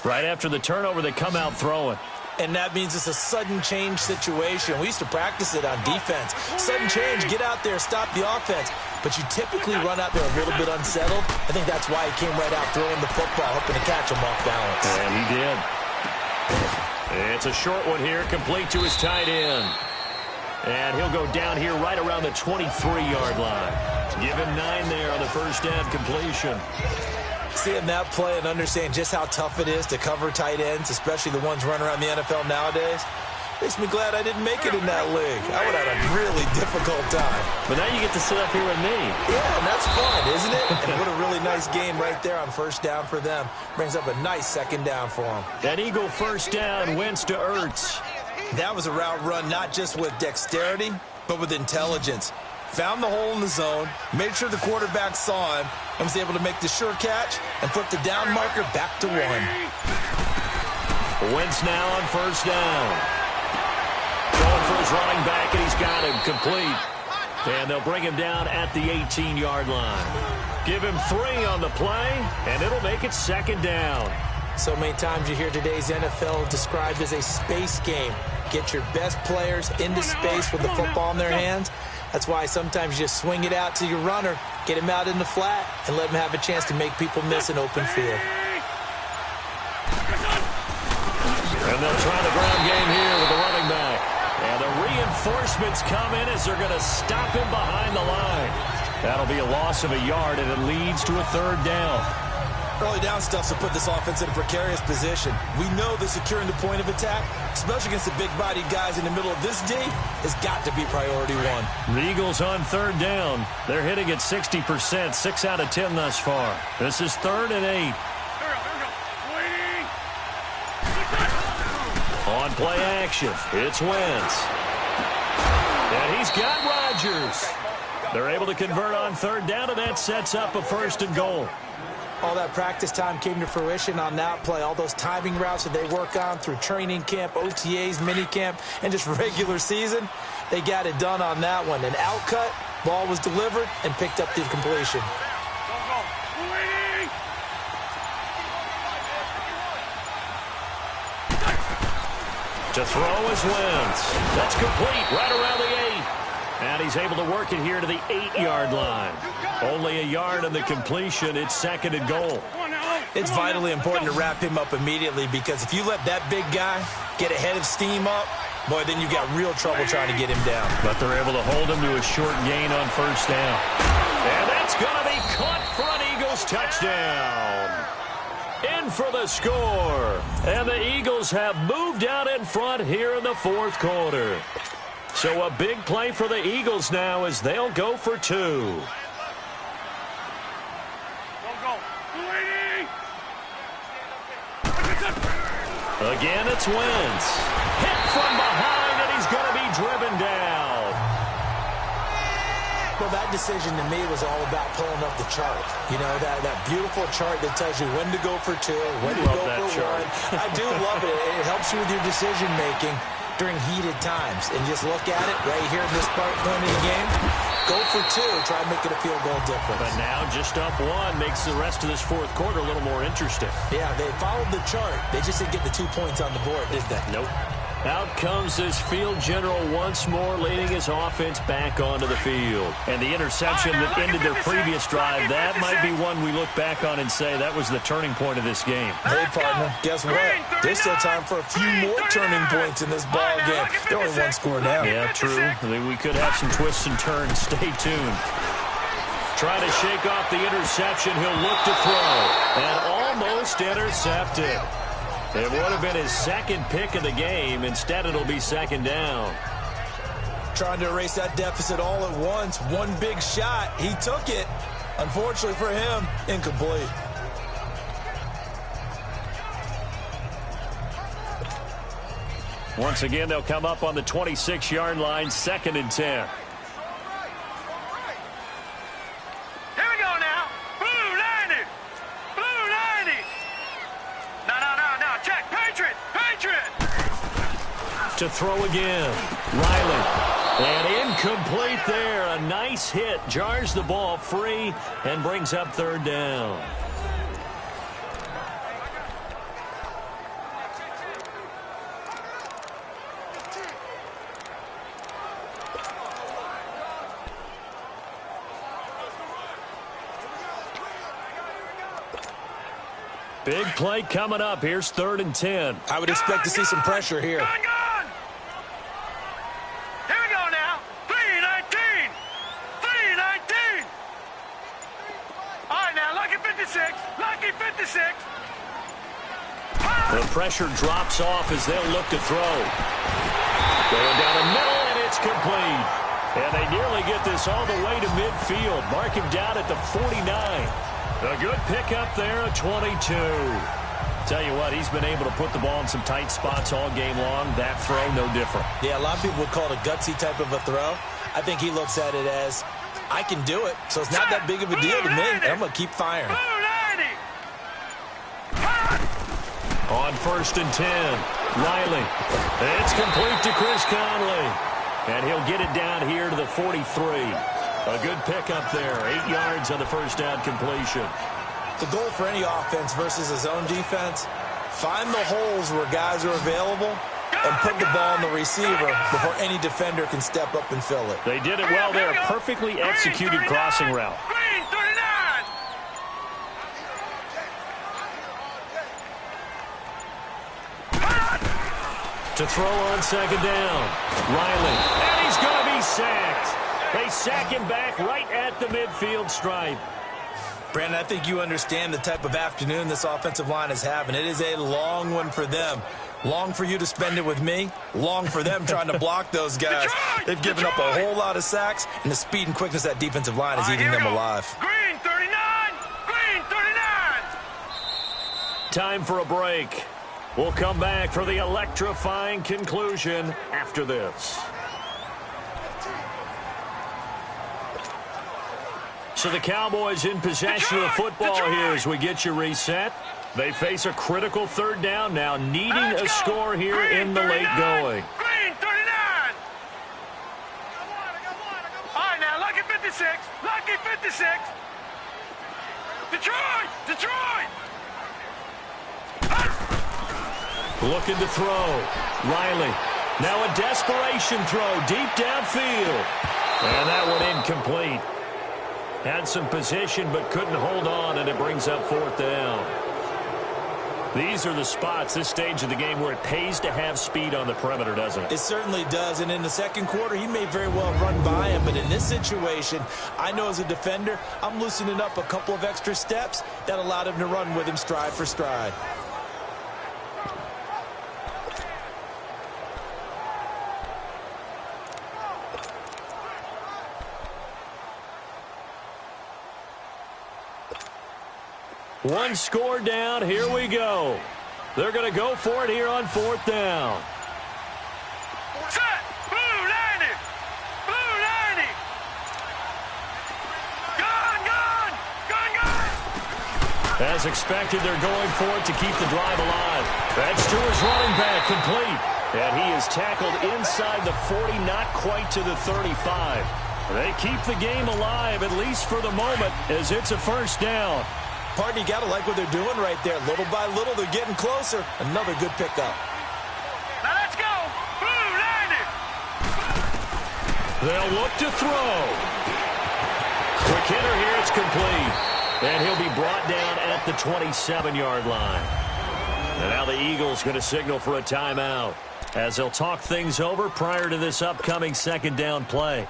Right after the turnover, they come out throwing.
And that means it's a sudden change situation. We used to practice it on defense. Sudden change, get out there, stop the offense. But you typically run out there a little bit unsettled. I think that's why he came right out throwing the football, hoping to catch him off balance.
And he did. It's a short one here, complete to his tight end. And he'll go down here right around the 23-yard line. Give him 9 there on the first down completion.
Seeing that play and understand just how tough it is to cover tight ends, especially the ones running around the NFL nowadays, makes me glad I didn't make it in that league. I would have had a really difficult time.
But now you get to sit up here with me.
Yeah, and that's fun, isn't it? And what a really nice game right there on first down for them. Brings up a nice second down for them.
That Eagle first down, Wentz to Ertz.
That was a route run not just with dexterity, but with intelligence. Found the hole in the zone, made sure the quarterback saw him, and was able to make the sure catch and flip the down marker back to 1.
Wentz now on first down. Going for his running back, and he's got him complete. And they'll bring him down at the 18-yard line. Give him 3 on the play, and it'll make it second down.
So many times you hear today's NFL described as a space game. Get your best players into space with the football in their hands. That's why sometimes you just swing it out to your runner, get him out in the flat, and let him have a chance to make people miss an open field.
And they'll try the ground game here with the running back. And the reinforcements come in as they're going to stop him behind the line. That'll be a loss of a yard, and it leads to a third down.
Early down stuff to put this offense in a precarious position. We know that securing the point of attack, especially against the big-bodied guys in the middle of this D, has got to be priority 1.
The Eagles on third down. They're hitting at 60%, 6 out of 10 thus far. This is 3rd and 8. On play action, it's Wentz. And he's got Rodgers. They're able to convert on third down, and that sets up a 1st and goal.
All that practice time came to fruition on that play. All those timing routes that they work on through training camp, OTAs, mini camp, and just regular season, they got it done on that one. An outcut, ball was delivered, and picked up the completion.
To throw is Wentz. That's complete right around the 8. And he's able to work it here to the 8-yard line. Only a yard on the completion. It's 2nd and goal.
It's vitally important to wrap him up immediately, because if you let that big guy get ahead of steam up, boy, then you got real trouble trying to get him down.
But they're able to hold him to a short gain on first down. And that's going to be caught for an Eagles touchdown. In for the score. And the Eagles have moved out in front here in the 4th quarter. So a big play for the Eagles now as they'll go for 2. Again, it's Wentz. Hit from behind, and he's going to be driven down.
Well, that decision to me was all about pulling up the chart. You know, that beautiful chart that tells you when to go for 2, when to go for 1. I do love it. It helps you with your decision-making during heated times. And just look at it right here in this point of the game. Go for 2. Try and make it a field goal difference.
But now just up 1 makes the rest of this 4th quarter a little more interesting.
Yeah, they followed the chart. They just didn't get the 2 points on the board, did they?
Nope. Out comes this field general once more, leading his offense back onto the field. And the interception that ended their previous drive, that might be one we look back on and say that was the turning point of this game.
Hey, partner, guess what? There's still time for a few more turning points in this ball game. They're only 1 score down.
Yeah, true. We could have some twists and turns. Stay tuned. Trying to shake off the interception. He'll look to throw. And almost intercepted. It would have been his 2nd pick of the game. Instead, it'll be 2nd down.
Trying to erase that deficit all at once. One big shot. He took it. Unfortunately for him, incomplete.
Once again, they'll come up on the 26-yard line, 2nd and 10.
Here we go now. Blue 90. Blue 90. No. Check. Patriot.
To throw again. Riley. And incomplete there. A nice hit. Jars the ball free and brings up 3rd down. Big play coming up. Here's 3rd and 10.
I would expect to see some pressure here.
Gone. Here we go now. 3-19. 3-19. All right, now, lucky 56. Lucky 56.
The pressure drops off as they'll look to throw. Going down the middle, and it's complete. And they nearly get this all the way to midfield. Mark him down at the 49. A good pickup there, a 22. Tell you what, he's been able to put the ball in some tight spots all game long. That throw, no different.
Yeah, a lot of people would call it a gutsy type of a throw. I think he looks at it as, I can do it, so it's not that big of a deal to me, and I'm going to keep firing.
On 1st and 10, Riley. It's complete to Chris Conley. And he'll get it down here to the 43. A good pickup there. 8 yards on the first down completion.
The goal for any offense versus a zone defense, find the holes where guys are available and put the ball on the receiver before any defender can step up and fill it.
They did it well there. Perfectly executed crossing route.
Green 39.
To throw on 2nd down. Riley. And he's going to be sacked. They sack him back right at the midfield stripe.
Brandon, I think you understand the type of afternoon this offensive line is having. It is a long one for them. Long for you to spend it with me. Long for them trying to block those guys. They've given up a whole lot of sacks, and the speed and quickness of that defensive line is eating them alive.
Green 39. Green 39.
Time for a break. We'll come back for the electrifying conclusion after this. So the Cowboys in possession of the football here as we get you reset. They face a critical 3rd down now, needing a score here in the late going.
Green 39. All right, now, lucky 56. Lucky 56. Detroit.
Looking to throw. Riley. Now a desperation throw deep downfield. And that one incomplete. Had some position but couldn't hold on, and it brings up 4th down. These are the spots, this stage of the game, where it pays to have speed on the perimeter, doesn't it?
It certainly does, and in the second quarter, he may very well run by him, but in this situation, I know as a defender, I'm loosening up a couple of extra steps that allowed him to run with him stride for stride.
One score down. Here we go. They're going to go for it here on 4th down.
Set. Blue 90. Blue 90. Gone.
As expected, they're going for it to keep the drive alive. That's to his running back, complete. And he is tackled inside the 40, not quite to the 35. They keep the game alive, at least for the moment, as it's a 1st down.
Partner, you got to like what they're doing right there. Little by little, they're getting closer. Another good pickup.
Now let's go. Blue 90.
They'll look to throw. Quick hitter here, it's complete. And he'll be brought down at the 27-yard line. And now the Eagles going to signal for a timeout as they'll talk things over prior to this upcoming 2nd down play.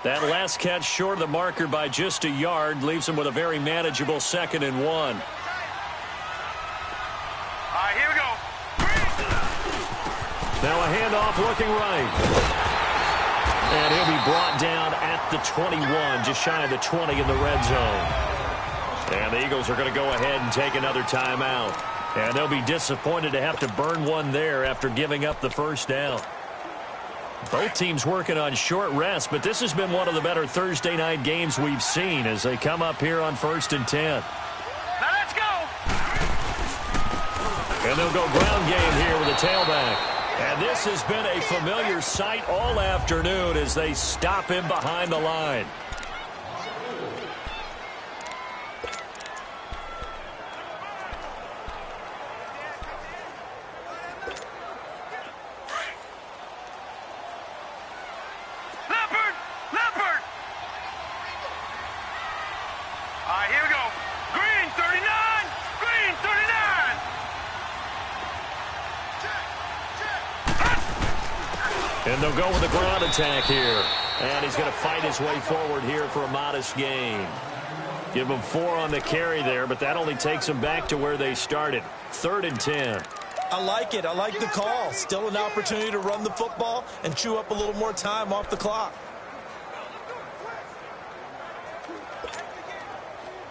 That last catch short of the marker by just a yard leaves him with a very manageable 2nd and 1.
All right, here we go.
Now a handoff looking right. And he'll be brought down at the 21, just shy of the 20 in the red zone. And the Eagles are going to go ahead and take another timeout. And they'll be disappointed to have to burn one there after giving up the first down. Both teams working on short rest, but this has been one of the better Thursday night games we've seen as they come up here on 1st and 10.
Now let's go.
And they'll go ground game here with a tailback. And this has been a familiar sight all afternoon as they stop him behind the line. And they'll go with a ground attack here. And he's going to fight his way forward here for a modest gain. Give him 4 on the carry there, but that only takes them back to where they started. 3rd and 10.
I like it. I like the call. Still an opportunity to run the football and chew up a little more time off the clock.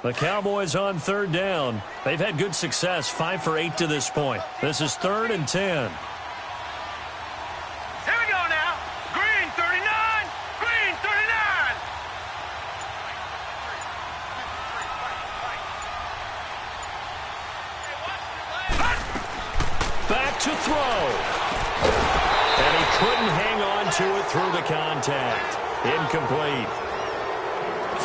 The Cowboys on 3rd down. They've had good success, 5 for 8 to this point. This is 3rd and 10. To throw. And he couldn't hang on to it through the contact. Incomplete.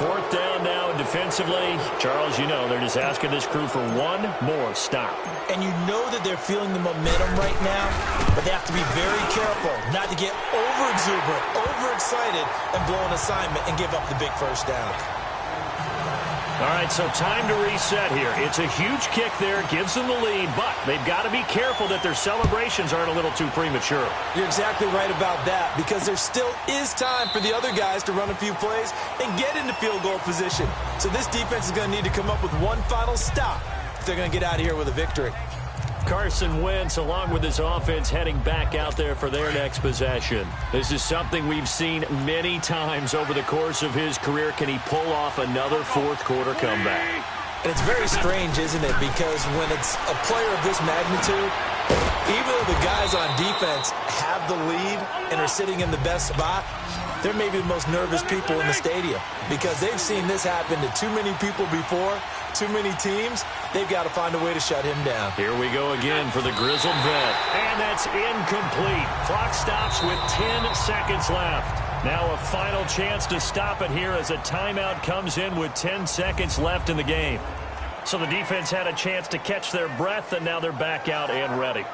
4th down now defensively. Charles, you know, they're just asking this crew for one more stop.
And you know that they're feeling the momentum right now, but they have to be very careful not to get over-exuberant, overexcited, and blow an assignment and give up the big first down.
All right, so time to reset here. It's a huge kick there, gives them the lead, but they've got to be careful that their celebrations aren't a little too premature.
You're exactly right about that, because there still is time for the other guys to run a few plays and get into field goal position. So this defense is going to need to come up with one final stop if they're going to get out of here with a victory.
Carson Wentz, along with his offense, heading back out there for their next possession. This is something we've seen many times over the course of his career. Can he pull off another fourth-quarter comeback?
And it's very strange, isn't it? Because when it's a player of this magnitude, even though the guys on defense have the lead and are sitting in the best spot, they're maybe the most nervous people in the stadium because they've seen this happen to too many people before, too many teams. They've got to find a way to shut him down.
Here we go again for the grizzled vet. And that's incomplete. Clock stops with 10 seconds left. Now a final chance to stop it here as a timeout comes in with 10 seconds left in the game. So the defense had a chance to catch their breath, and now they're back out and ready.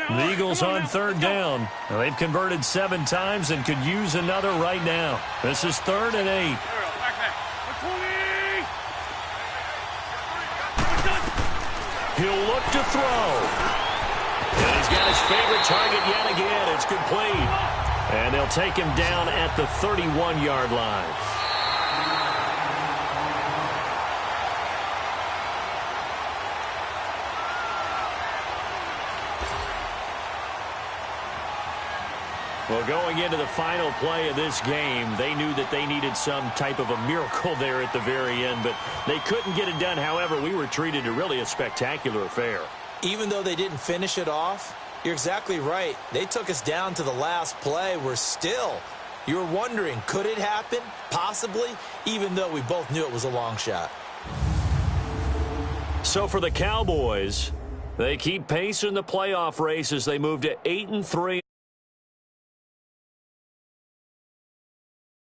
The Eagles on 3rd down. Now they've converted 7 times and could use another right now. This is 3rd and 8. He'll look to throw. And he's got his favorite target yet again. It's complete. And they'll take him down at the 31-yard line. Well, going into the final play of this game, they knew that they needed some type of a miracle there at the very end, but they couldn't get it done. However, we were treated to really a spectacular affair.
Even though they didn't finish it off, you're exactly right. They took us down to the last play. We're still, you were wondering, could it happen? Possibly, even though we both knew it was a long shot.
So for the Cowboys, they keep pace in the playoff race as they move to 8-3.